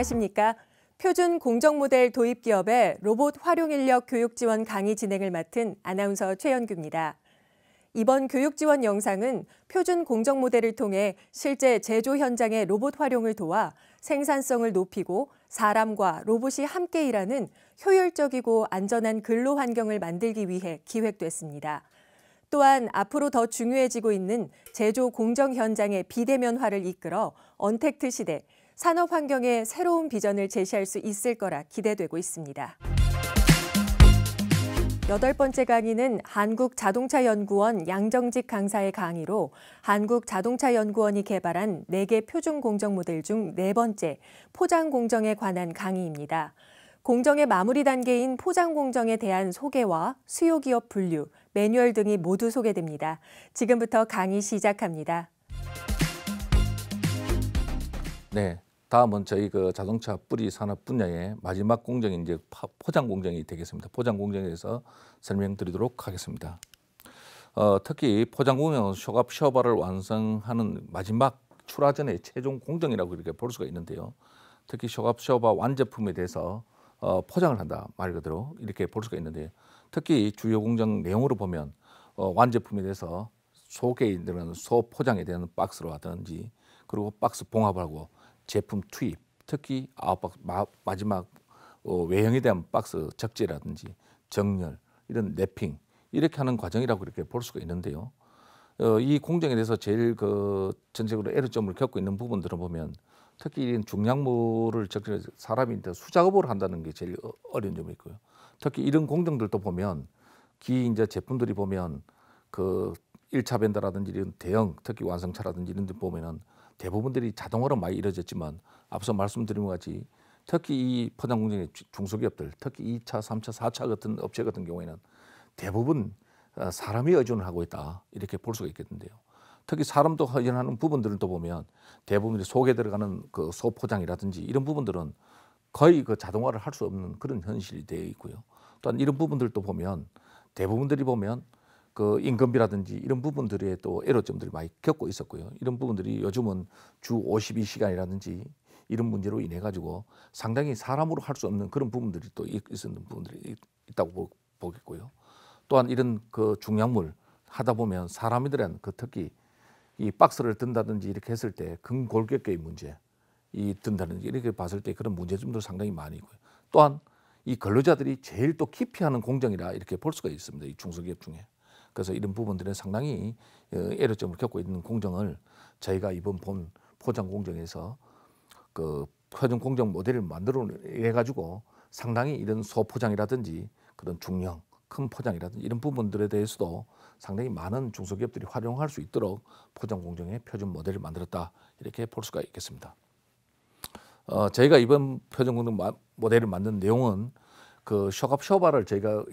안녕하십니까. 표준 공정 모델 도입 기업의 로봇 활용 인력 교육 지원 강의 진행을 맡은 아나운서 최연규입니다. 이번 교육 지원 영상은 표준 공정 모델을 통해 실제 제조 현장의 로봇 활용을 도와 생산성을 높이고 사람과 로봇이 함께 일하는 효율적이고 안전한 근로 환경을 만들기 위해 기획됐습니다. 또한 앞으로 더 중요해지고 있는 제조 공정 현장의 비대면화를 이끌어 언택트 시대, 산업 환경의 새로운 비전을 제시할 수 있을 거라 기대되고 있습니다. 8번째 강의는 한국자동차연구원 양정직 강사의 강의로 한국자동차연구원이 개발한 4개 표준 공정 모델 중 4번째 포장 공정에 관한 강의입니다. 공정의 마무리 단계인 포장 공정에 대한 소개와 수요 기업 분류, 매뉴얼 등이 모두 소개됩니다. 지금부터 강의 시작합니다. 네, 다음은 저희 자동차 뿌리 산업 분야의 마지막 공정인 이제 포장 공정이 되겠습니다. 포장 공정에 대해서 설명드리도록 하겠습니다. 특히 포장 공정은 쇼업쇼바를 완성하는 마지막 출하전의 최종 공정이라고 이렇게 볼 수가 있는데요. 특히 쇼업쇼바 완제품에 대해서 포장을 한다 말 그대로 이렇게 볼 수가 있는데, 특히 주요 공정 내용으로 보면 완제품에 대해서 속에 있는 소포장에 대한 박스로라든지, 그리고 박스 봉합하고 제품 투입, 특히 마지막 외형에 대한 박스 적재라든지 정렬, 이런 랩핑 이렇게 하는 과정이라고 이렇게 볼 수가 있는데요. 이 공정에 대해서 제일 전체적으로 애로점을 겪고 있는 부분들을 보면, 특히 이런 중량물을 사람이 수작업을 한다는 게 제일 어려운 점이 있고요. 특히 이런 공정들도 보면 이제 제품들이 보면 1차 벤더라든지 이런 대형, 특히 완성차라든지 이런 데 보면은 대부분들이 자동화로 많이 이루어졌지만, 앞서 말씀드린 것 같이 특히 이 포장 공정의 중소기업들, 특히 2차, 3차, 4차 같은 업체 같은 경우에는 대부분 사람이 의존을 하고 있다 이렇게 볼 수가 있겠는데요. 특히 사람도 의존하는 부분들을 또 보면 대부분 속에 들어가는 소포장이라든지 이런 부분들은 거의 자동화를 할 수 없는 그런 현실이 되어 있고요. 또한 이런 부분들도 보면 대부분들이 보면 임금비라든지 이런 부분들에 또 애로점들이 많이 겪고 있었고요. 이런 부분들이 요즘은 주 52시간이라든지 이런 문제로 인해 가지고 상당히 사람으로 할 수 없는 그런 부분들이 또 있었는 부분들이 있다고 보겠고요. 또한 이런 중량물 하다 보면 사람들은 특히 이 박스를 든다든지 이렇게 했을 때 근골격계의 문제, 든다든지 이렇게 봤을 때 그런 문제점도 상당히 많이 있고요. 또한 이 근로자들이 제일 또 기피하는 공정이라 이렇게 볼 수가 있습니다. 이 중소기업 중에. 그래서 이런 부분들은 상당히 애로점을 겪고 있는 공정을 저희가 이번 본 포장 공정에서 표준 공정 모델을 만들어내 가지고 상당히 이런 소포장이라든지 그런 중형, 큰 포장이라든지 이런 부분들에 대해서도 상당히 많은 중소기업들이 활용할 수 있도록 포장 공정의 표준 모델을 만들었다 이렇게 볼 수가 있겠습니다. 저희가 이번 표준 공정 모델을 만든 내용은 쇼업쇼바를 저희가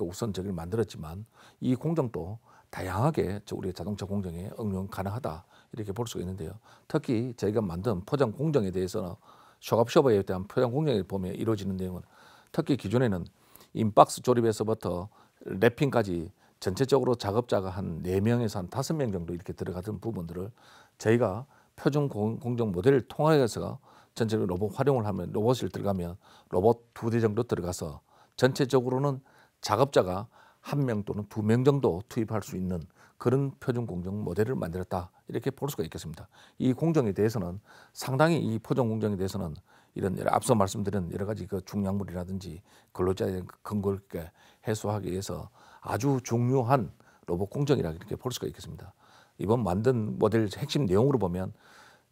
우선 저기를 만들었지만, 이 공정도 다양하게 우리 자동차 공정에 응용 가능하다 이렇게 볼 수가 있는데요. 특히 저희가 만든 포장 공정에 대해서는 쇼업쇼바에 대한 포장 공정에 보면 이루어지는 내용은, 특히 기존에는 인박스 조립에서부터 랩핑까지 전체적으로 작업자가 한 4명에서 한 5명 정도 이렇게 들어가던 부분들을 저희가 표준 공정 모델을 통해서 전체적으로 로봇 활용을 하면, 로봇을 들어가면 로봇 2대 정도 들어가서 전체적으로는 작업자가 1명 또는 2명 정도 투입할 수 있는 그런 표준 공정 모델을 만들었다 이렇게 볼 수가 있겠습니다. 이 공정에 대해서는 상당히, 이 포장 공정에 대해서는 이런 앞서 말씀드린 여러 가지 중량물이라든지 근로자의 근골격계 해소하기 위해서 아주 중요한 로봇 공정이라 이렇게 볼 수가 있겠습니다. 이번 만든 모델 핵심 내용으로 보면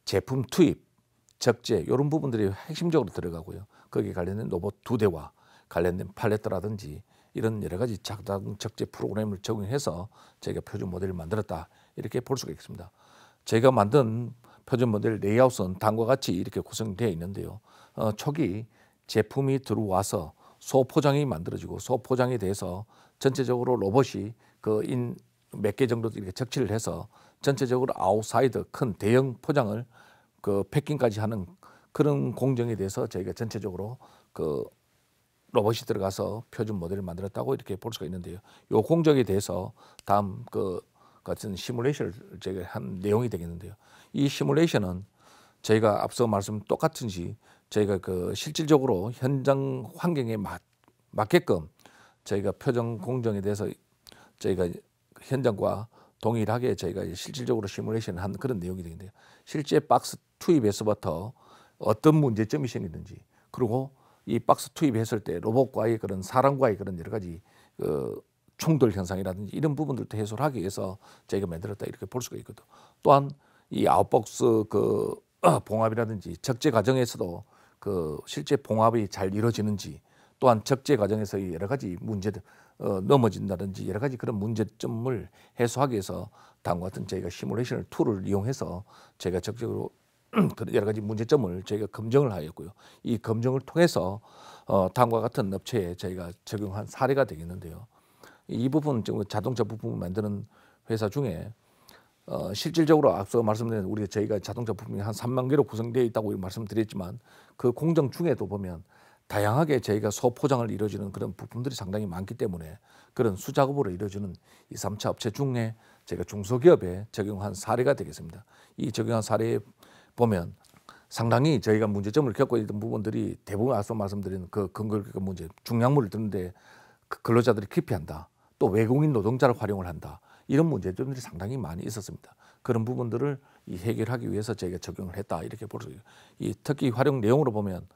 제품 투입, 적재 이런 부분들이 핵심적으로 들어가고요. 거기에 관련된 로봇 2대와 관련된 팔레트라든지 이런 여러 가지 자동 적재 프로그램을 적용해서 저희가 표준 모델을 만들었다 이렇게 볼 수가 있습니다. 저희가 만든 표준 모델 레이아웃은 다음과 같이 이렇게 구성되어 있는데요. 초기 제품이 들어와서 소포장이 만들어지고, 소포장에 대해서 전체적으로 로봇이 몇 개 정도 이렇게 적치를 해서 전체적으로 아웃사이드 큰 대형 포장을 패킹까지 하는 그런 공정에 대해서 저희가 전체적으로 로봇이 들어가서 표준 모델을 만들었다고 이렇게 볼 수가 있는데요. 이 공정에 대해서 다음 같은 시뮬레이션을 저희가 한 내용이 되겠는데요. 이 시뮬레이션은 저희가 앞서 말씀 똑같은지 저희가 그 실질적으로 현장 환경에 맞게끔 저희가 표준 공정에 대해서 저희가 현장과 동일하게 저희가 실질적으로 시뮬레이션을 한 그런 내용이 되는데요. 실제 박스 투입에서부터 어떤 문제점이 생기는지, 그리고 이 박스 투입했을 때 로봇과의 그런 사람과의 그런 여러 가지 충돌 현상이라든지 이런 부분들도 해소를 하기 위해서 저희가 만들었다 이렇게 볼 수가 있거든. 또한 이 아웃박스 봉합이라든지 적재 과정에서도 실제 봉합이 잘 이루어지는지, 또한 적재 과정에서 여러 가지 문제들 넘어진다든지 여러 가지 그런 문제점을 해소하기 위해서 다음과 같은 저희가 시뮬레이션 툴을 이용해서 저희가 적극적으로 여러 가지 문제점을 저희가 검증을 하였고요. 이 검증을 통해서 다음과 같은 업체에 저희가 적용한 사례가 되겠는데요. 이 부분 자동차 부품을 만드는 회사 중에 실질적으로 앞서 말씀드린 저희가 자동차 부품이 한 3만 개로 구성되어 있다고 말씀드렸지만 그 공정 중에도 보면 다양하게 저희가 소포장을 이루어지는 그런 부품들이 상당히 많기 때문에 그런 수작업으로 이루어지는 이 3차 업체 중에 저희가 중소기업에 적용한 사례가 되겠습니다. 이 적용한 사례에 보면 상당히 저희가 문제점을 겪고 있던 부분들이 대부분 앞서 말씀드린 그 근거적 문제, 중량물을 드는데 근로자들이 기피한다, 또 외국인 노동자를 활용을 한다, 이런 문제점들이 상당히 많이 있었습니다. 그런 부분들을 해결하기 위해서 저희가 적용을 했다 이렇게 볼 수 있어요. 이 특히 활용 내용으로 보면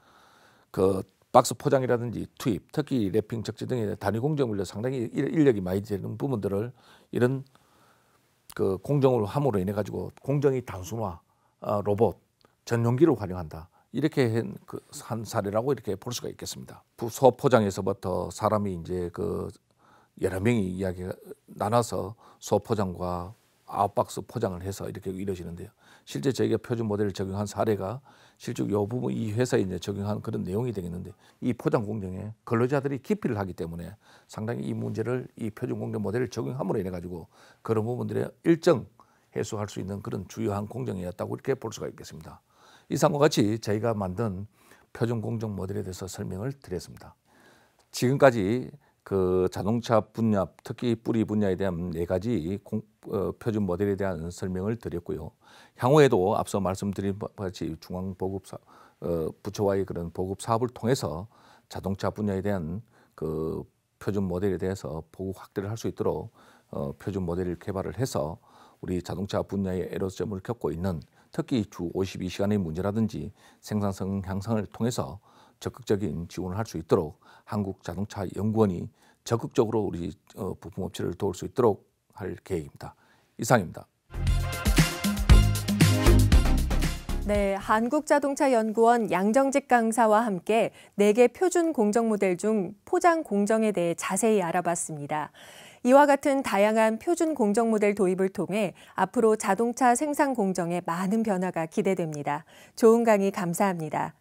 그 박스 포장이라든지 투입, 특히 랩핑, 적재 등의 단위 공정 물려 상당히 인력이 많이 드는 부분들을 이런 그 공정을 함으로 인해 가지고 공정이 단순화, 로봇, 전용기를 활용한다 이렇게 한 사례라고 이렇게 볼 수가 있겠습니다. 소포장에서부터 사람이 이제 여러 명이 이야기가 나눠서 소포장과 아웃박스 포장을 해서 이렇게 이루어지는데요. 실제 저희가 표준 모델을 적용한 사례가 실제 이 부분 이 회사에 이제 적용한 그런 내용이 되겠는데, 이 포장 공정에 근로자들이 기피를 하기 때문에 상당히 이 문제를 이 표준 공정 모델을 적용함으로 인해 가지고 그런 부분들의 일정 해소할 수 있는 그런 주요한 공정이었다고 이렇게 볼 수가 있겠습니다. 이상과 같이 저희가 만든 표준 공정 모델에 대해서 설명을 드렸습니다. 지금까지 그 자동차 분야, 특히 뿌리 분야에 대한 4가지 표준 모델에 대한 설명을 드렸고요. 향후에도 앞서 말씀드린 같이 중앙보급 부처와의 그런 보급 사업을 통해서 자동차 분야에 대한 그 표준 모델에 대해서 보급 확대를 할 수 있도록 표준 모델을 개발을 해서 우리 자동차 분야의 애로점을 겪고 있는 특히 주 52시간의 문제라든지 생산성 향상을 통해서 적극적인 지원을 할 수 있도록 한국자동차연구원이 적극적으로 우리 부품업체를 도울 수 있도록 할 계획입니다. 이상입니다. 네, 한국자동차연구원 양정직 강사와 함께 4개 표준 공정 모델 중 포장 공정에 대해 자세히 알아봤습니다. 이와 같은 다양한 표준 공정 모델 도입을 통해 앞으로 자동차 생산 공정에 많은 변화가 기대됩니다. 좋은 강의 감사합니다.